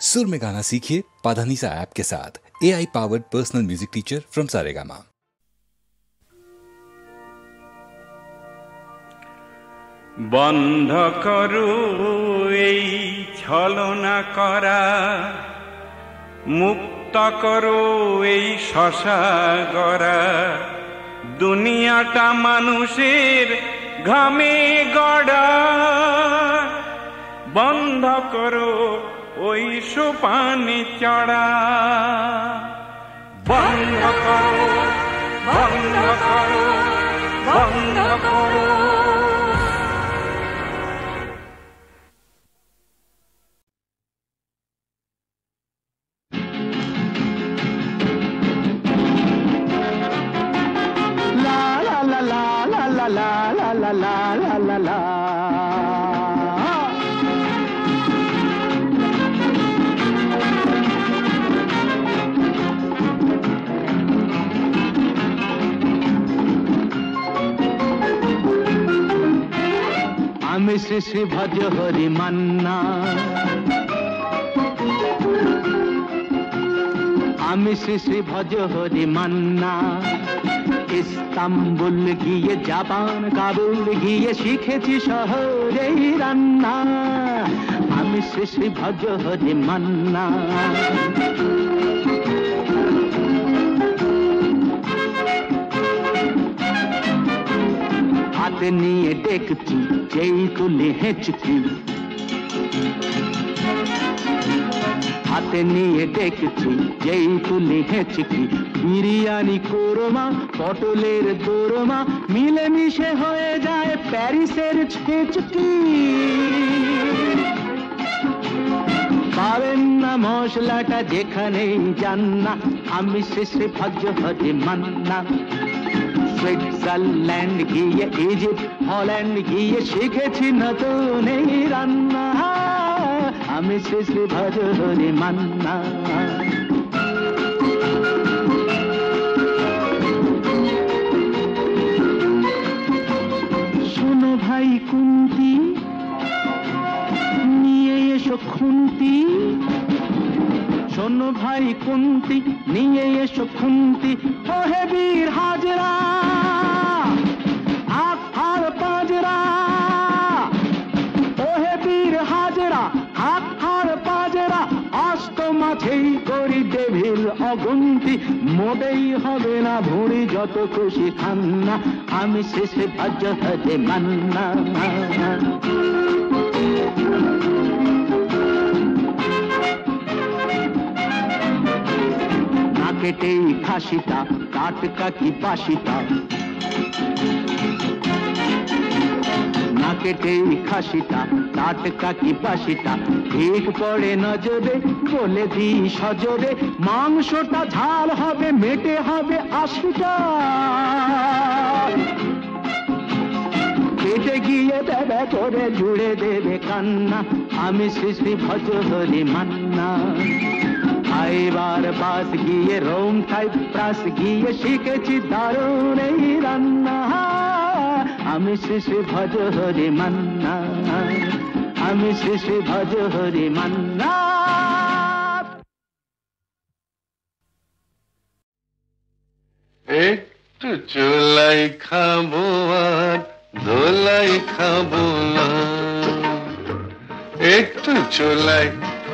सुर में गाना सीखिए पाधानीसा ऐप के साथ। AI powered personal music teacher from Saregama. বন্ধ করো এই ছলনা করা, মুক্ত করো এই শশা গড়া। দুনিয়াটা মানুষের ঘামে গড়া, বন্ধ করো ওই সোপানে চড়া। বন্ধ করো, বন্ধ করো, বন্ধ করো। আমি শ্রী শ্রী ভজ হরি মান্না, আমি শ্রী শ্রী ভজ হরি মান্না। ইস্তাম্বুল গিয়ে জাপান কাবুল গিয়ে শিখেছি শহরেই রান্না। আমি শ্রী শ্রী ভজ হরি মান্না। হাতে নিয়ে দেখছি যেই তুলে হেঁচকি, হাতে নিয়ে দেখছি যেই তুলে হেঁচকি। বিরিয়ানি কোরমা পটলের দোরমা মিলেমিশে হয়ে যায় প্যারিসের ছেচকি। পাবেন না মশলাটা যেখানেই যান না, আমি শ্রী শ্রী ভজ হরি মান্না। সুইজারল্যান্ড গিয়ে ইজিপ্ট হল্যান্ড গিয়ে শিখেছি নতুন এই রান্না। আমি শ্রী শ্রী ভজ হরি মান্না। শোনো ভাই কুন্তি, নিয়ে এসো খুন্তি। শোনো ভাই কুন্তি, নিয়ে এসো খুন্তি। ও হে বীর হাজরা, হাত হার পাজরা। ও হে বীর হাজরা, হাত হার পাজরা। অস্ত মাঝেই করি ডেভিল অগুন্তি। মোটেই হবে না ভুঁড়ি যত খুশি খান্না। আমি শেষে ভজ হরি মান্না। কেটেই খাসিটা টাটকা কি বাসিটা, না কেটেই খাসিটা টাটকা কি বাসিটা। ঠিক পড়ে নজরে বলে দিই সজরে, মাংসটা ঝাল হবে মেটে হবে 80টা। কেটে গিয়ে দেবে করে জুড়ে দেবে কান্না। আমি শ্রী শ্রী ভজ হরি মান্না। এবার বাস গিয়ে রোম সাইপ্রাস গিয়ে শিখেছি দারুণ এই রান্না। আমি শ্রী শ্রী ভজ হরি মান্না। আমি শ্রী শ্রী ভজ হরি মান্না। একটু চোলাই খাবো আর ধোলাই খাবো না, একটু চোলাই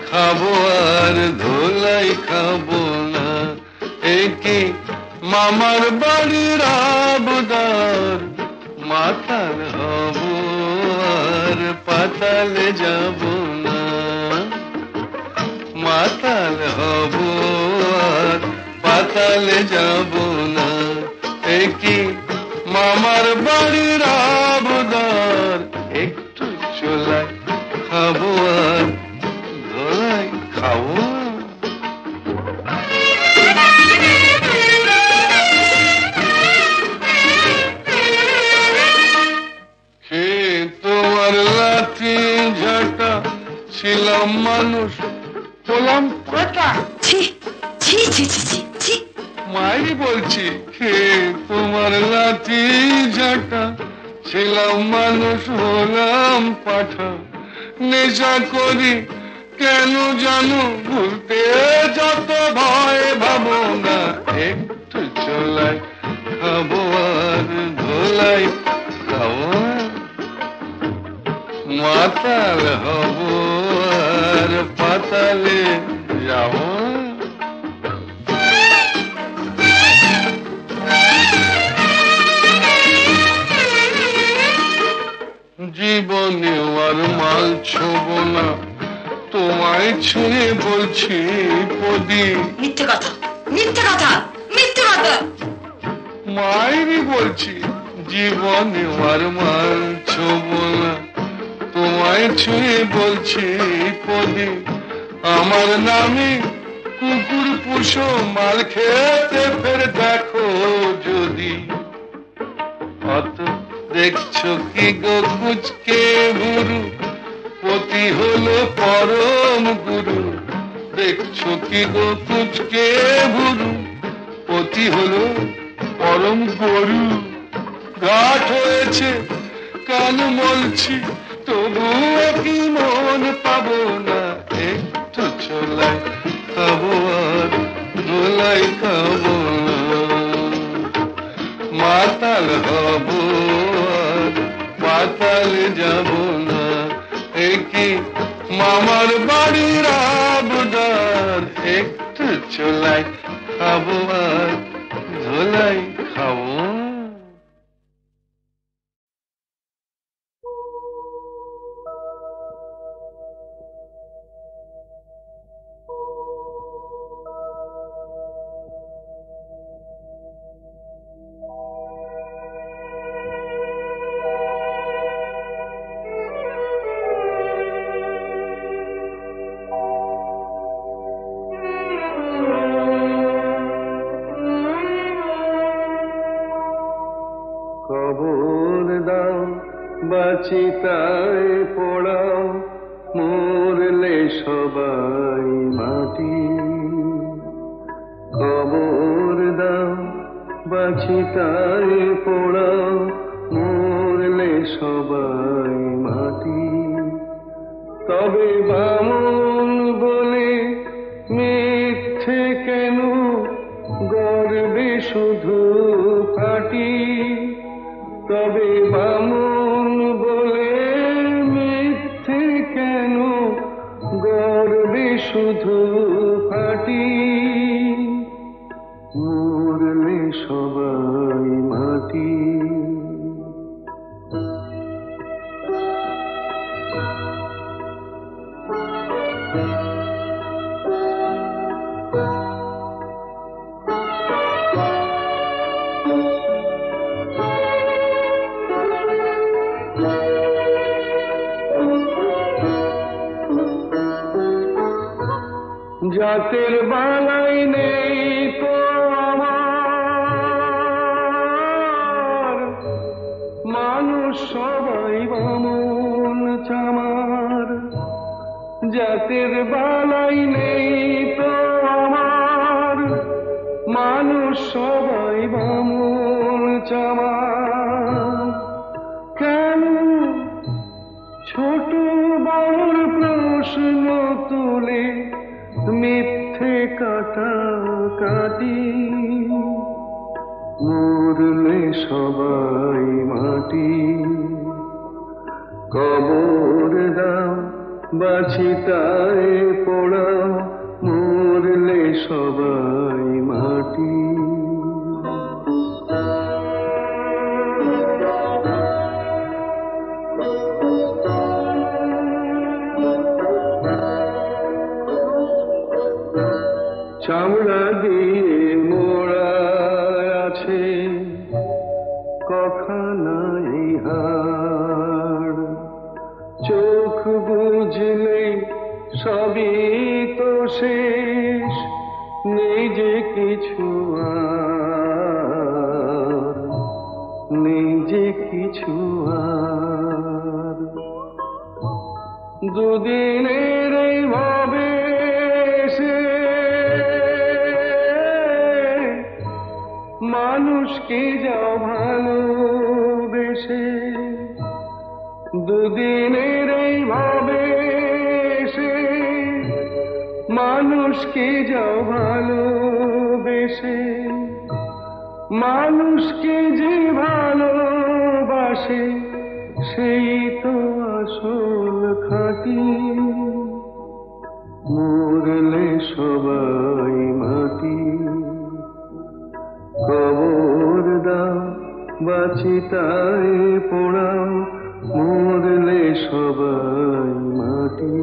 খাবো আর ধোলাই খাবো না। একে মামার বাড়ির আবদার, মাতাল হব আর পাতালে যাব না। মাতাল হব আর পাতালে যাব না। একে মামার বাড়ির আবদার, একটু চোলাই খাবো আর ধোলাই খাবো। তোমার লাঠি ঝাঁটা ছিলাম মানুষ হলাম কাটা। মাই বলছি তোমার লাঠি ঝাঁটা ছিলাম মানুষ হলাম পাঠা। নেশা করি কেন জানো ভুলতে যত ভয় ভাবনা, একটু চলাই খাবো আর ধোলাই খাবো, মাতাল হব আর পাতালে যাব। জীবনে আর মাল ছোব না, তোমায় ছুঁয়ে বলছি পদি। মিথ্যে কথা, মিথ্যে কথা, মিথ্যে কথা। মায়েরই বলছি জীবনে আর মাল ছোব না, তোমায় ছুঁয়ে বলছি পদি। আমার নামে কুকুর পুষো, মাল খেতে ফের দেখো যদি। অত দেখছো কি গো কুচকে গুরু, পতি হলো পরম গুরু। দেখছো কি গো কুচকে গুরু, পতি হলো পরম গুরু। ঘাট হয়েছে কান মলছি, তবুও কি মন পাবো না, একটু চলাই খাবো আর দোলাই খাবো না। মাতাল হব আর পাতালে যাব না, একি মামার বাড়ির আবদার। একটু চলাই খাবো আর ধোলাই খাবো। খবর দাও বাচিতায় পড়াও, মরলে সবাই মাটি। খবর দাও বাচিতায় পড়াও, মরলে সবাই মাটি। তবে বামন বলে মিথ্যে কেন, গর্বে শুধু ফাটি। তবে বামন বলে মিথ্যে কেন, গর্বে শুধু ফাটি। মরলে সবাই মাটি। জাতের বালাই নেই তো আমার, মানুষ সবাই বামন চামার। জাতের বালাই নেই তো আমার, মানুষ সবাই বামন চামার। কেন ছোট বড় প্রশ্ন তুলে মিথ্যে কাটাকাটি। মরলে সবাই মাটি। কবর দাও বাচিতায় পোড়াও, মরলে সবাই মাটি। চামড়া দিয়ে মোড়া আছে কখানাই হাড়, চোখ বুঝলে সবই তো শেষ, নেই যে কিছু আর, নেই যে কিছু আর। দুদিনের এই ভাবে মানুষকে যাও ভালোবেসে। দুদিনের এই ভাবে সে মানুষকে যাও ভালোবেসে, মানুষকে যে ভালোবাসে সেই তো আসল খাঁটি। মরলে সবাই মাটি, কবর দাও বাচিতায় পোড়াও, মরলে সবাই মাটি।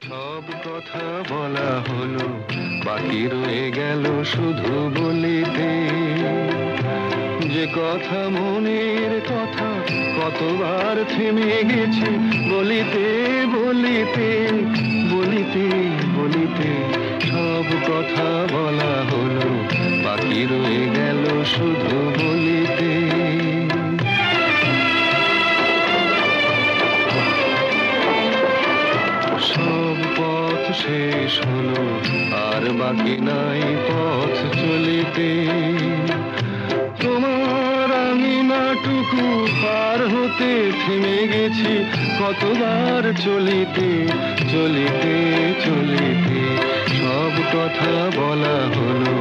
সব কথা বলা হলো, বাকি রয়ে গেল শুধু বলিতে। যে কথা মনের কথা কতবার থেমে গেছে বলিতে বলিতে বলিতে বলিতে। সব কথা বলা হলো, বাকি রয়ে গেল শুধু বলিতে। সব পথ শেষ হলো, আর বাকি নাই পথ চলিতে। তোমার আঙিনাটুকু পার হতে থেমে গেছি কতবার চলিতে চলিতে চলিতে। সব কথা বলা হলো,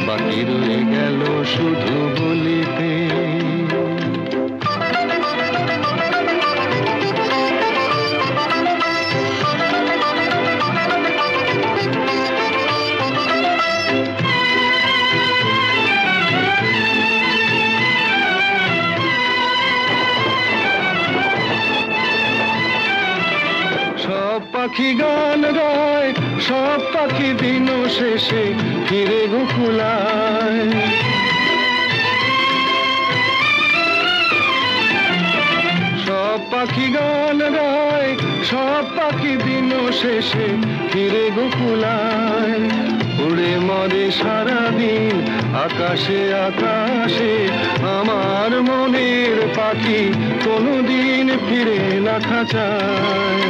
বাকি রয়ে গেল শুধু বলিতে। পাখি গান গায়, সব পাখি দিন শেষে ফিরে গোকুলায়। সব পাখি গান গায়, সব পাখি দিন শেষে ফিরে গোকুলায়। উড়ে মরে সারাদিন আকাশে আকাশে, আমার মনের পাখি কোনোদিন ফিরে না খাঁচায়।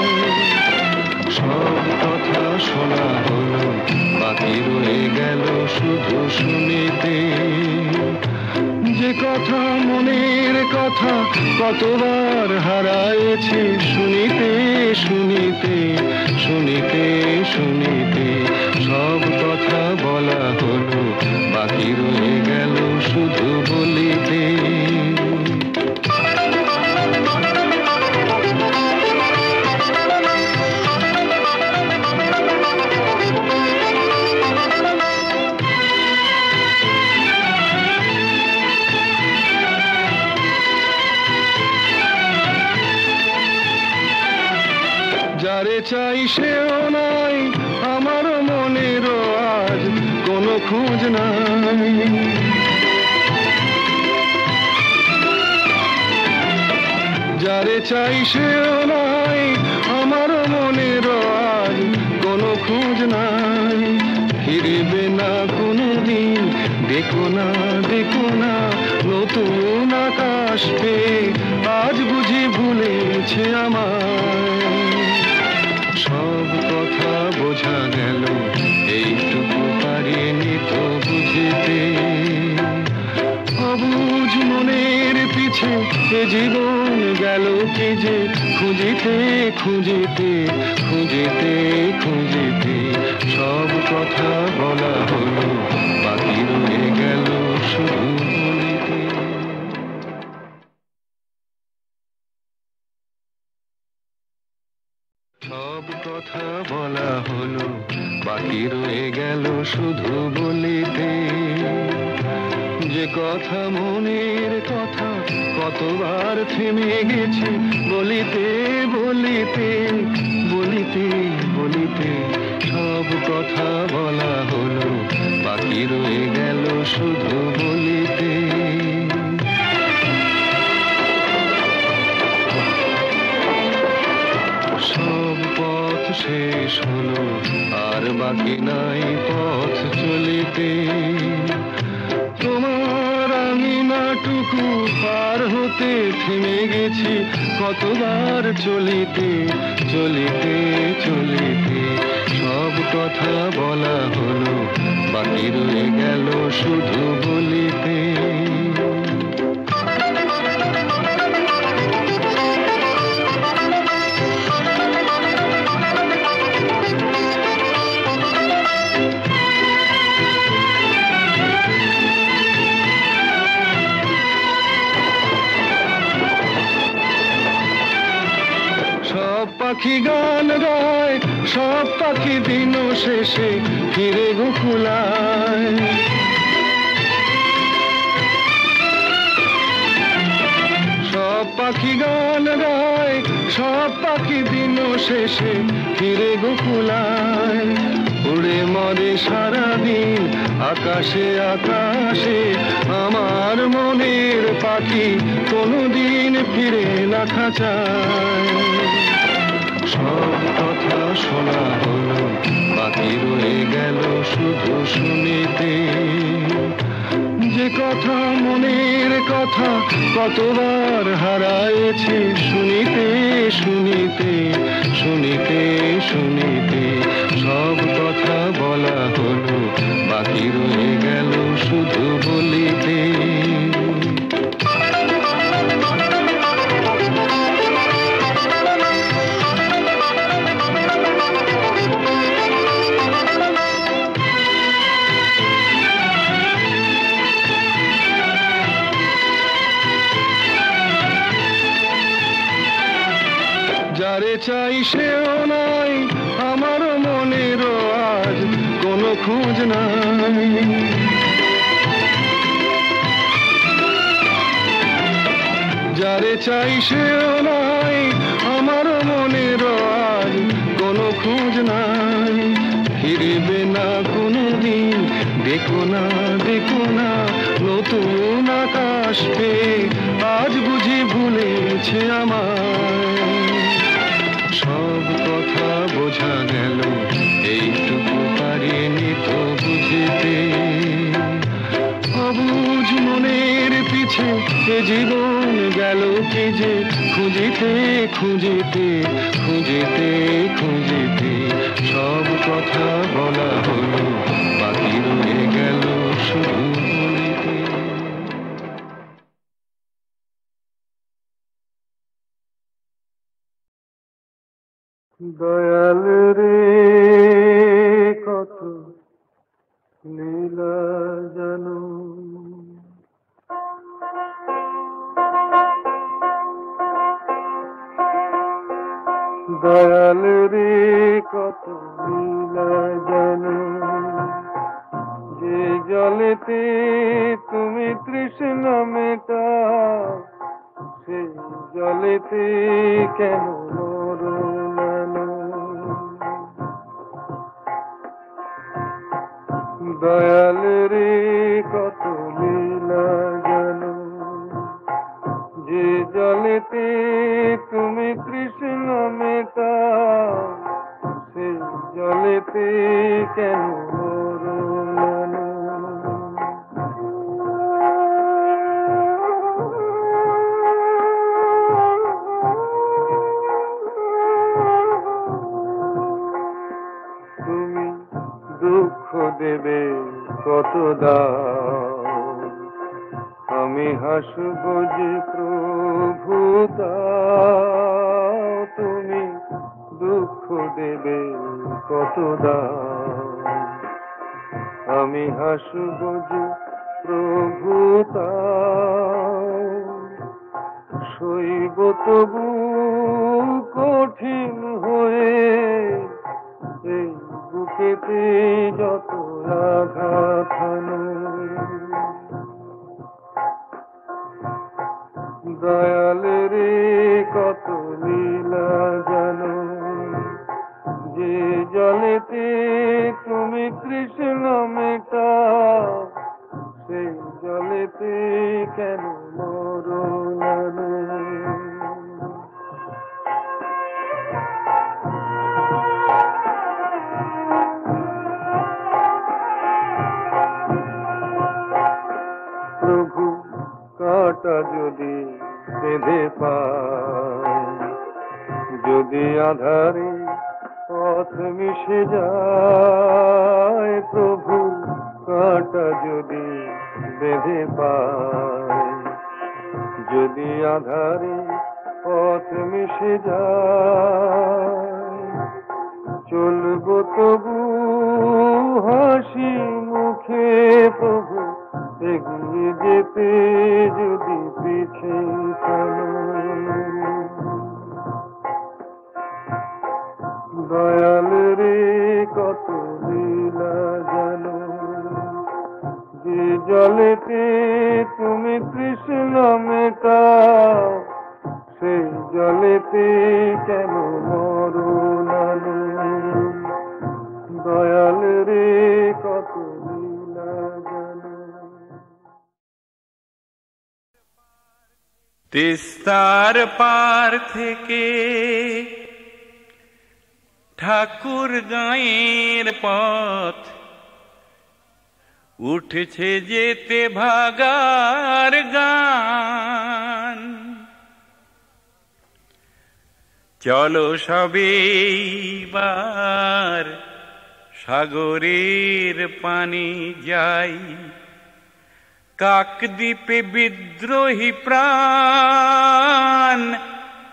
সব কথা শোনা হলো, বাকি রয়ে গেল শুধু শুনিতে। যে কথা মনের কথা কতবার হারায়েছি শুনিতে শুনিতে শুনিতে শুনিতে। সব কথা বলা হলো, বাকি রয়ে গেল শুধু বলিতে। যারে চাই সেও নাই, আমার মনেরও আজ কোনো খোঁজ নাই। যারে চাই সেও নাই, আমার মনেরও আজ কোনো খোঁজ নাই। ফিরবে না কোনোদিন, দেখো না দেখো না নতুন আকাশ পেয়ে আজ বুঝি ভুলেছে আমায়। সব কথা বোঝা গেল, এইটুকু পারিনি তো বুঝিতে। অবুঝ মনের পিছে এ জীবন গেল কি যে খুঁজিতে খুঁজিতে খুঁজিতে খুঁজিতে। সব কথা বলা হলো, বাকি রয়ে গেল শুধু বলিতে। সব কথা বলা হলো, বাকি রয়ে গেল শুধু বলিতে। যে কথা মনের কথা কতবার থেমে গেছে বলিতে বলিতে বলিতে বলিতে। সব কথা বলা হলো, বাকি রয়ে গেল শুধু বলিতে। সব পথ শেষ হলো, আর বাকি নাই পথ চলিতে। তোমার আঙিনাটুকু পার হতে থেমে গেছি কতবার চলিতে চলিতে চলিতে। সব কথা বলা হলো, বাকি রয়ে গেল শুধু বলিতে। পাখি গান গায়, সব পাখি দিন শেষে ফিরে গোকুলায়। সব পাখি গান গায়, সব পাখি দিন শেষে ফিরে গোকুলায়। উড়ে মরে সারাদিন আকাশে আকাশে, আমার মনের পাখি কোনোদিন ফিরে না খাঁচায়। সব কথা শোনা হলো, বাকি রয়ে গেল শুধু শুনিতে। যে কথা মনের কথা কতবার হারায়েছি, শুনিতে শুনিতে শুনিতে শুনিতে। সব কথা বলা হলো, বাকি রয়ে গেল শুধু বলিতে। যারে চাই সেও নাই, আমার মনেরও আজ কোনো খোঁজ নাই। যারে চাই সেও নাই, আমার মনেরও আজ কোনো খোঁজ নাই। ফিরবে না কোনো দিন, দেখো না দেখো না নতুন আকাশ পেয়ে, আজ বুঝি ভুলেছে আমায়। সব কথা বোঝা গেল, এইটুকু পারিনি তো বুঝিতে। অবুঝ মনের পিছে এ জীবন গেল কি যে, খুঁজিতে খুঁজিতে খুঁজিতে খুঁজিতে। সব কথা বলা হলো, বাকি রয়ে গেল শুধু বলিতে। দয়াল রে কত লীলা জানো, দয়াল রে কত লীলা জানো। যে জলেতে তুমি তৃষ্ণা মেটাও, সেই জলেতে কেন মরো নানো। দয়াল রে কত লীলা জানো। যে জলেতে তুমি তৃষ্ণা মেটাও, সেই জলেতে কেন মরো নানো। তুমি দুঃখ দেবে কত দাও, আমি হাসব যে প্রভু দাও। তুমি দুঃখ দেবে কত দাও, আমি হাসব যে প্রভু দাও। সইব তবু কঠিন হয়ে, এই বুকেতে যত আঘাত হানো। দয়াল রে কত লীলা জানো। যে জলেতে তুমি তৃষ্ণা মেটাও, সেই জলেতে কেন মরো নানো। প্রভু কাঁটা যদি বেঁধে পায়, যদি আধারে পথ মিশে যায়। প্রভু কাঁটা যদি বেঁধে পায়, যদি আধারে পথ মিশে যায়। চলবো তবু হাসি মুখে প্রভু, এগিয়ে যেতে যদি পিছে দয়াল রে কত লীলা জানো, যে জলেতে তুমি তৃষ্ণ মেটাও, সেই জলেতে কেন মরণ আনো। দয়াল রে কত লীলা জানো। তিস্তার পার থেকে ঠাকুর গাঁয়ের পথ উঠছে যেতে ভাগার গান। চলো সবেবার সাগরের পানি যাই, কাকদ্বীপে বিদ্রোহী প্রাণ,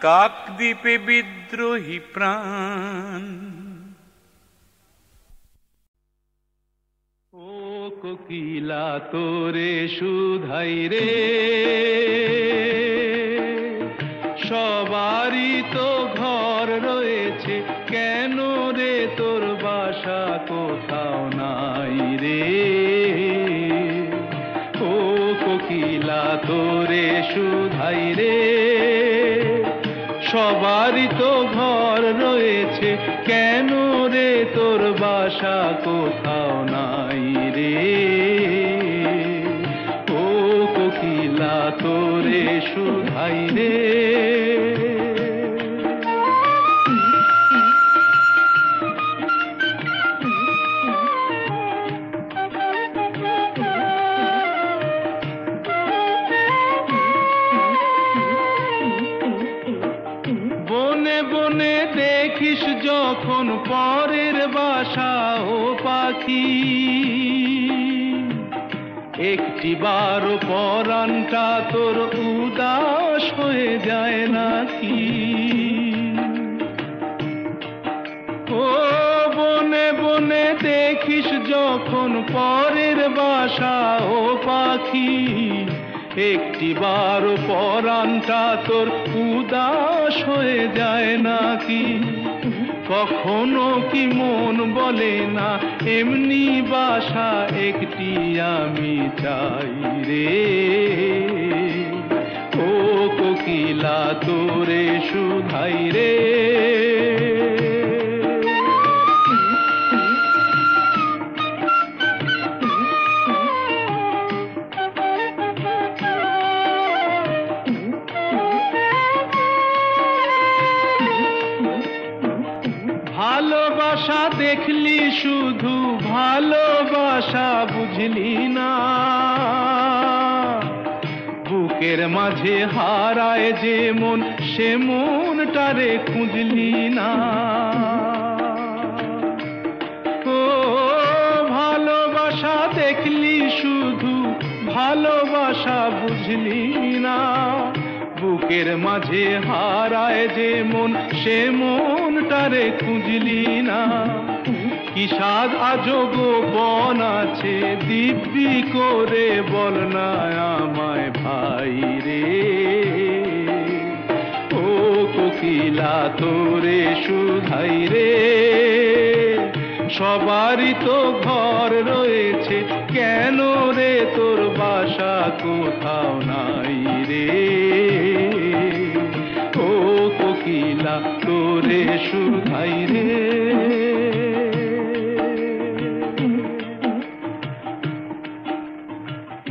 কাকদ্বীপে বিদ্রোহী প্রাণ। ও কোকিলা তোরে শুধাই রে, সবারই তো ঘর রয়েছে, কেন রে তোর বাসা কোথাও নাই রে। ও কোকিলা তোরে শুধাই রে, সবারই তো ঘর রয়েছে, কেন রে তোর বাসা কোথাও নাই রে। ও কোকিলা তোরে শুধাই রে। বনে বনে দেখিস যখন পরের বাসা ও পাখি, একটি বার পরাণটা তোর উদাস হয়ে যায় নাকি। ও বনে বনে দেখিস যখন পরের বাসা ও পাখি, একটি বার পরাণটা তোর উদাস হয়ে যায় নাকি। কখনো কি মন বলে না এমনি বাসা একটি আমি চাই রে। ও কোকিলা তোরে শুধাই রে। ভালোবাসা দেখলি শুধু, ভালোবাসা বুঝলি না, বুকের মাঝে হারায় যে মন, সে মনটারে খুঁজলি না। ও ভালোবাসা দেখলি শুধু, ভালোবাসা বুঝলি না, বুকের মাঝে হারায় যে মন, সে মনটারে খুঁজলি না। কি স্বাদ আজব বন আছে, দিব্যি করে বল না আমায় ভাই রে। ও কোকিলা তোরে শুধাই রে, সবারই তো ঘর রয়েছে, কেন রে তোর বাসা কোথাও নাই রে। ও কোকিলা তোরে শুধাই রে।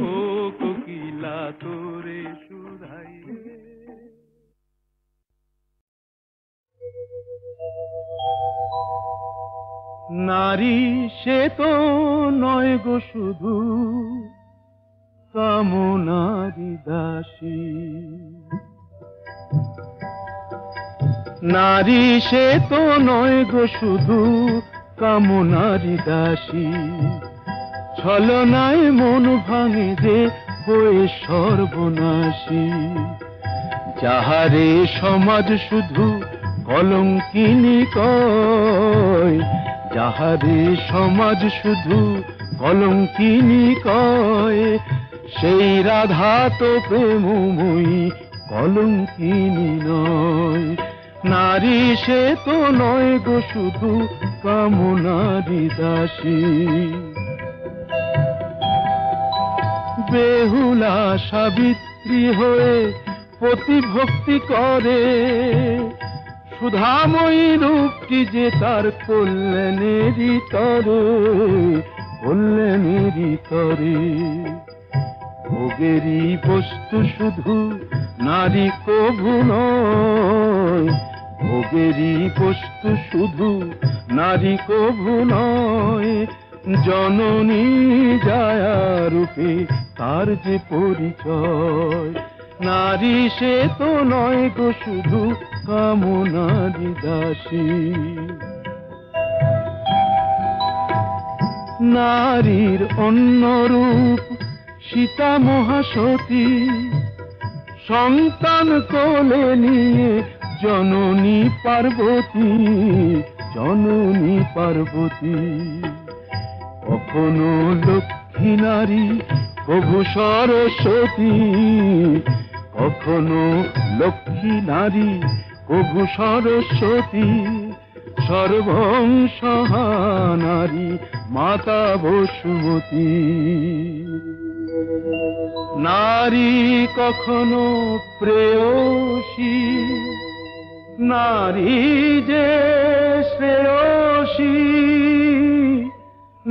ও কোকিলা তোরে শুধাই রে। নারী সে তো নয় গো শুধু কামনারি দাসী, নারী সে তো নয় গো শুধু কামনারি দাসী। ছলনায় মন ভাঙে যে হয়ে সর্বনাশী, যাহারে সমাজ শুধু কলঙ্কিনী কয়, যাহারে সমাজ শুধু কলঙ্কিনী কয়, সেই রাধা তো প্রেমময়ী কলঙ্কিনী নয়। নারী সে তো নয় গো শুধু কামনারি দাসী, বেহুলা সাবিত্রী হয়ে প্রতিভক্তি করে, সুধাময়ী রূপটি যে তার কল্যাণেরই তরে, কল্যাণেরই তরে। ভোগেরই বস্তু শুধু নারী কভু নয়, ভোগেরই বস্তু শুধু নারী কভু নয়, জননী জায়া রূপে তার যে পরিচয়। নারী সে তো নয় গো শুধু কামনারি দাসী। নারীর অন্য রূপ সীতা মহাসতী, সন্তান কোলে নিয়ে জননী পার্বতী, জননী পার্বতী। কখনো লক্ষ্মী নারী প্রভু সরস্বতী, কখনো লক্ষ্মী নারী প্রভু সরস্বতী, সর্বংসহা নারী মাতা বসুমতী। নারী কখনো প্রেয়সী, নারী যে শ্রেয়সী,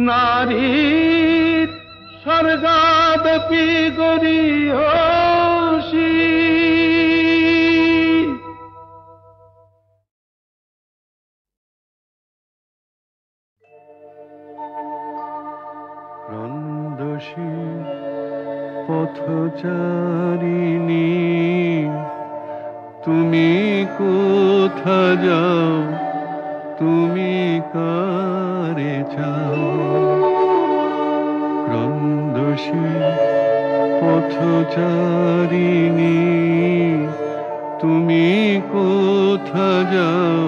নারীর স্বর্গাদপি গরীয়সী। রন্দসী পথচারিণী, তুমি কোথা যাও, তুমি কারে চাও। রন্দসী পথচারিণী, তুমি কোথা যাও,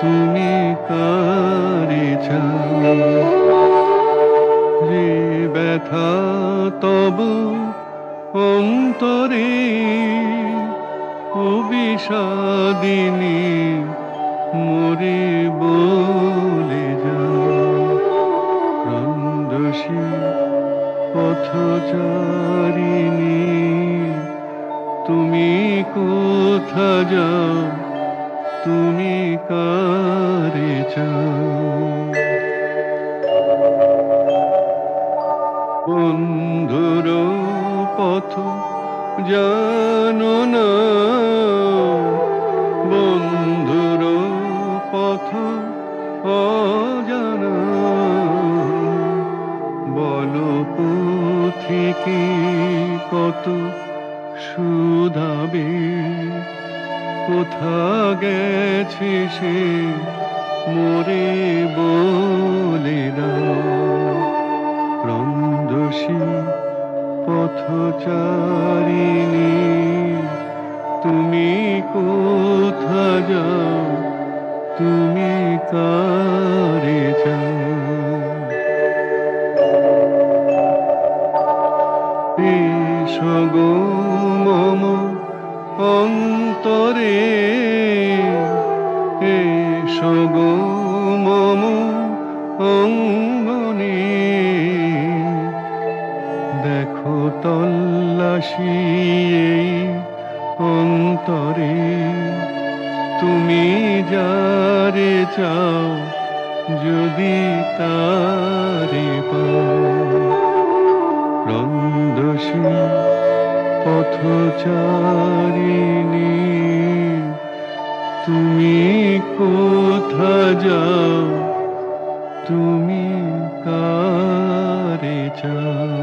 তুমি কারে চাও। যে ব্যথা তব অন্তরে অবিষাদিনী মোরে বলে যাও। রন্দসী পথচারিণী, তুমি কোথা যাও, তুমি কারে চাও। বন্ধুর পথ জানো না, বন্ধুর পথ অজানা, বলো পথিকে কত শুধাবে, কোথা গেছে সে মোরে বলে দাও। রন্দসী পথচারিণী, তুমি কোথা যাও, তুমি কারে যাও। এসো গো মম অন্তরে, এসো গো মম অঙ্গনে, দেখো তল্লাশি এই অন্তরে, তুমি যারে চাও যদি তারে পাও। রন্দসী পথচারিণী, তুমি কোথা যাও, তুমি কারে চাও।